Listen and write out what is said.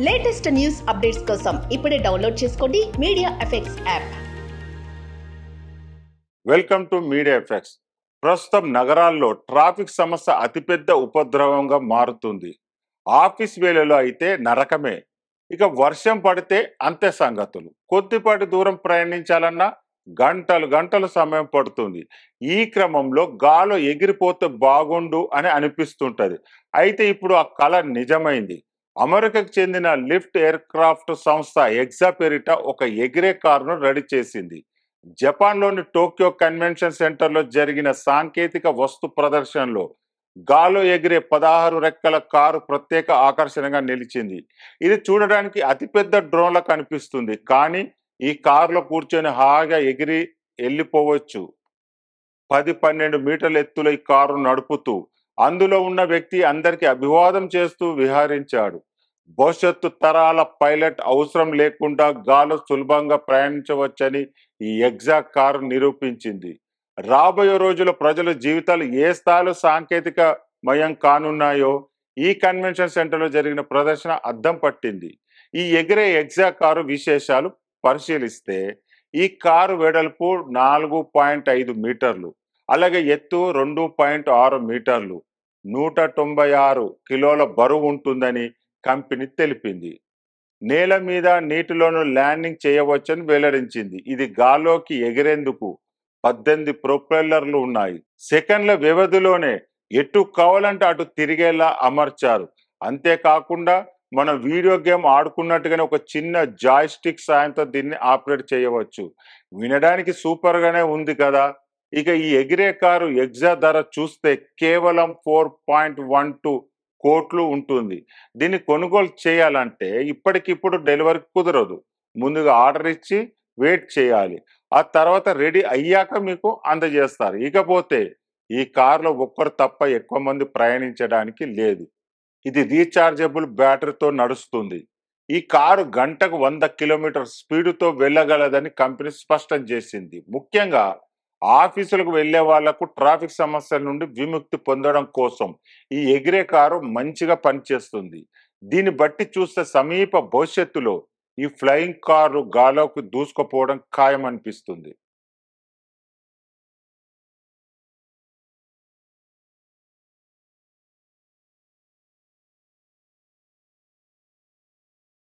Latest news updates కోసం ఇప్పుడే download చేసుకోండి media effects app. Welcome to media effects. ప్రస్తుతం నగరాల్లో ట్రాఫిక్ సమస్య అతిపెద్ద ఉపద్రవంగా మారుతుంది. ఆఫీస్ వేళలో అయితే నరకమే. ఇక వర్షం పడితే అంతే సంగతులు. కొద్దిపాటి దూరం ప్రయాణించాలన్నా గంటలు సమయం పడుతుంది. ఈ క్రమంలో గాలో ఎగిరిపోతే బాగుండు అని అనిపిస్తుంటది. అయితే ఇప్పుడు ఆ కళ నిజమైంది. అమెరికాకు చెందిన లిఫ్ట్ ఎయిర్ క్రాఫ్ట్ సంస్థ ఎగ్జా పేరిట ఒక ఎగిరే కారును రెడీ చేసింది. జపాన్లోని టోక్యో కన్వెన్షన్ సెంటర్లో జరిగిన సాంకేతిక వస్తు ప్రదర్శనలో గాలో ఎగిరే 16 రెక్కల కారు ప్రత్యేక ఆకర్షణగా నిలిచింది. ఇది చూడడానికి అతిపెద్ద డ్రోన్లా కనిపిస్తుంది, కానీ ఈ కారులో కూర్చొని హాయిగా ఎగిరి వెళ్ళిపోవచ్చు. 10-12 మీటర్ల ఎత్తులో ఈ కారు నడుపుతూ అందులో ఉన్న వ్యక్తి అందరికీ అభివాదం చేస్తూ విహరించాడు. భవిష్యత్తు తరాల పైలట్ అవసరం లేకుండా గాల్లో సులభంగా ప్రయాణించవచ్చని ఈ ఎగ్జాక్ట్ కారు నిరూపించింది. రాబోయే రోజుల్లో ప్రజల జీవితాలు ఏ స్థాయిలో సాంకేతికమయం కానున్నాయో ఈ కన్వెన్షన్ సెంటర్లో జరిగిన ప్రదర్శన అద్దం పట్టింది. ఈ ఎగిరే ఎగ్జాక్ట్ కారు విశేషాలు పరిశీలిస్తే, ఈ కారు వెడల్పు 4.5 మీటర్లు, అలాగే ఎత్తు 2.6 మీటర్లు, 196 కిలోల బరువు ఉంటుందని కంపెనీ తెలిపింది. నేల మీద నీటిలోనూ ల్యాండింగ్ చేయవచ్చని వెల్లడించింది. ఇది గాల్లోకి ఎగిరేందుకు 18 ప్రొపెల్లర్లు ఉన్నాయి. సెకండ్ల వ్యవధిలోనే ఎటు కావాలంటే అటు తిరిగేలా అమర్చారు. అంతేకాకుండా మనం వీడియో గేమ్ ఆడుకున్నట్టుగానే ఒక చిన్న జాయ్స్టిక్ సాయంతో దీన్ని ఆపరేట్ చేయవచ్చు. వినడానికి సూపర్ గానే ఉంది కదా. ఇక ఈ ఎగిరే కారు ఎగ్జా ధర చూస్తే కేవలం 4.12 కోట్లు ఉంటుంది. దీన్ని కొనుగోలు చేయాలంటే ఇప్పటికిప్పుడు డెలివరీ కుదరదు. ముందుగా ఆర్డర్ ఇచ్చి వెయిట్ చేయాలి. ఆ తర్వాత రెడీ అయ్యాక మీకు అందజేస్తారు. ఇకపోతే ఈ కారులో ఒక్కరు తప్ప ఎక్కువ మంది ప్రయాణించడానికి లేదు. ఇది రీఛార్జబుల్ బ్యాటరీతో నడుస్తుంది. ఈ కారు గంటకు 100 కిలోమీటర్ స్పీడుతో వెళ్ళగలదని కంపెనీ స్పష్టం చేసింది. ముఖ్యంగా ఆఫీసులకు వెళ్లే వాళ్లకు ట్రాఫిక్ సమస్యల నుండి విముక్తి పొందడం కోసం ఈ ఎగిరే కారు మంచిగా పనిచేస్తుంది. దీన్ని బట్టి చూస్తే సమీప భవిష్యత్తులో ఈ ఫ్లయింగ్ కారు గాల్లోకి దూసుకుపోవడం ఖాయమనిపిస్తుంది.